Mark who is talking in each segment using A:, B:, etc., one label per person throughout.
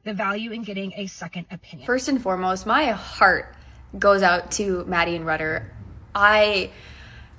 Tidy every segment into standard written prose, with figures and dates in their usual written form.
A: the value in getting a second opinion.
B: First and foremost, my heart goes out to Maddie and Rudder.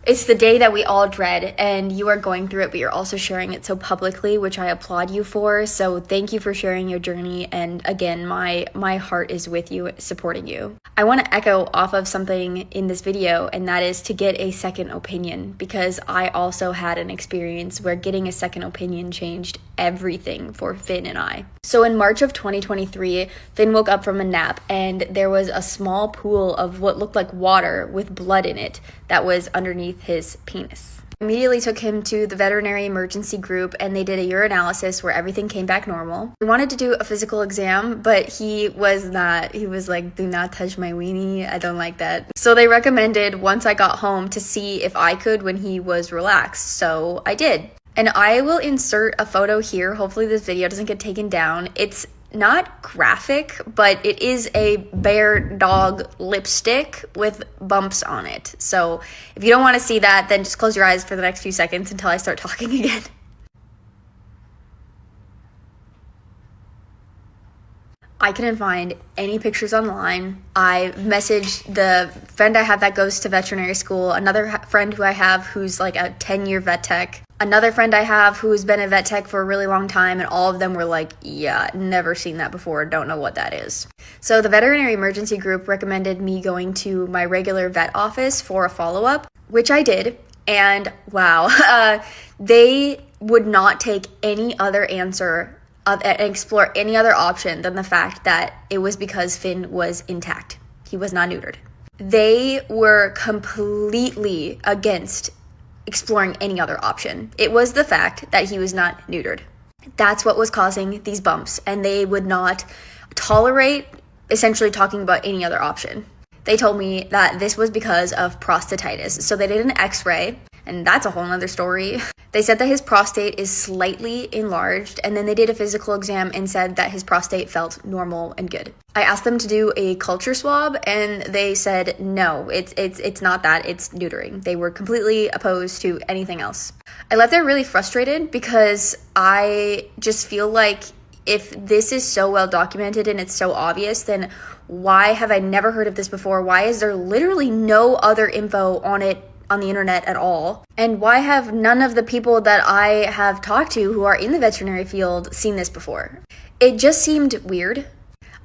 B: It's the day that we all dread, and you are going through it, but you're also sharing it so publicly, which I applaud you for. So thank you for sharing your journey. And again, my heart is with you, supporting you. I want to echo off of something in this video, and that is to get a second opinion, because I also had an experience where getting a second opinion changed everything for Finn and I. So in March of 2023, Finn woke up from a nap, and there was a small pool of what looked like water with blood in it that was underneath his penis. Immediately took him to the veterinary emergency group, and they did a urinalysis where everything came back normal. We wanted to do a physical exam, but he was like, do not touch my weenie, I don't like that. So they recommended once I got home to see if I could when he was relaxed, so I did. And I will insert a photo here. Hopefully this video doesn't get taken down. It's not graphic, but it is a bear dog lipstick with bumps on it. So if you don't want to see that, then just close your eyes for the next few seconds until I start talking again. I couldn't find any pictures online. I messaged the friend I have that goes to veterinary school, another friend who I have who's like a 10-year vet tech, another friend I have who's been a vet tech for a really long time, and all of them were like, yeah, never seen that before, don't know what that is. So the veterinary emergency group recommended me going to my regular vet office for a follow-up, which I did, and wow, they would not take any other answer and explore any other option than the fact that it was because Finn was intact. He was not neutered. They were completely against exploring any other option. It was the fact that he was not neutered. That's what was causing these bumps, and they would not tolerate essentially talking about any other option. They told me that this was because of prostatitis. So they did an x-ray, and that's a whole nother story. They said that his prostate is slightly enlarged, and then they did a physical exam and said that his prostate felt normal and good. I asked them to do a culture swab, and they said no, it's not that, it's neutering. They were completely opposed to anything else. I left there really frustrated because I just feel like if this is so well documented and it's so obvious, then why have I never heard of this before? Why is there literally no other info on it on the internet at all? And why have none of the people that I have talked to who are in the veterinary field seen this before? It just seemed weird.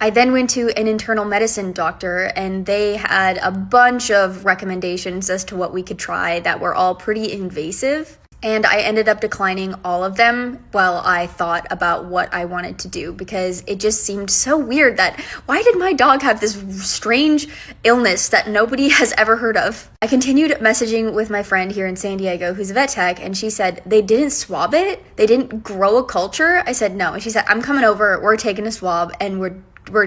B: I then went to an internal medicine doctor, and they had a bunch of recommendations as to what we could try that were all pretty invasive. And I ended up declining all of them while I thought about what I wanted to do, because it just seemed so weird that why did my dog have this strange illness that nobody has ever heard of? I continued messaging with my friend here in San Diego who's a vet tech, and she said, they didn't swab it? They didn't grow a culture? I said, no. And she said, I'm coming over, we're taking a swab, and we're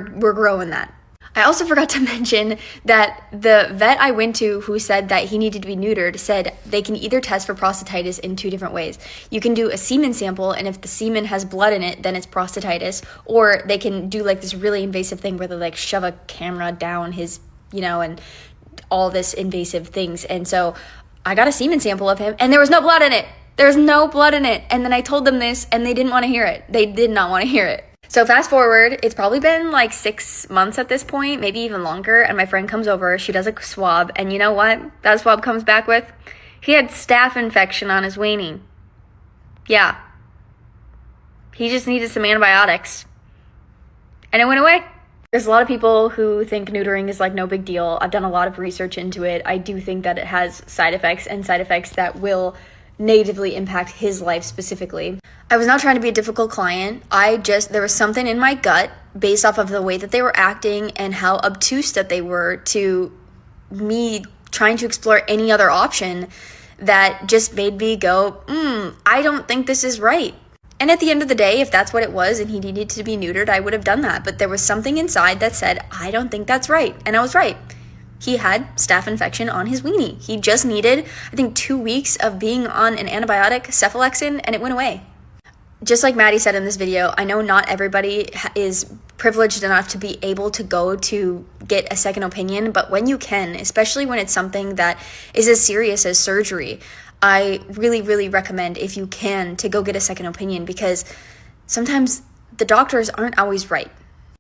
B: growing that. I also forgot to mention that the vet I went to who said that he needed to be neutered said they can either test for prostatitis in two different ways. You can do a semen sample, and if the semen has blood in it, then it's prostatitis, or they can do like this really invasive thing where they like shove a camera down his, and all this invasive things. And so I got a semen sample of him, and there was no blood in it. There's no blood in it. And then I told them this, and they didn't want to hear it. They did not want to hear it. So fast forward, it's probably been like 6 months at this point, maybe even longer, and my friend comes over, she does a swab, and you know what that swab comes back with? He had staph infection on his weenie. Yeah. He just needed some antibiotics. And it went away. There's a lot of people who think neutering is like no big deal. I've done a lot of research into it. I do think that it has side effects, and side effects that will negatively impact his life specifically. I was not trying to be a difficult client. There was something in my gut based off of the way that they were acting and how obtuse that they were to me trying to explore any other option that just made me go, I don't think this is right. And at the end of the day, if that's what it was and he needed to be neutered, I would have done that. But there was something inside that said, I don't think that's right. And I was right. He had staph infection on his weenie. He just needed, I think, 2 weeks of being on an antibiotic, cephalexin, and it went away. Just like Maddie said in this video, I know not everybody is privileged enough to be able to go to get a second opinion, but when you can, especially when it's something that is as serious as surgery, I really, really recommend, if you can, to go get a second opinion, because sometimes the doctors aren't always right.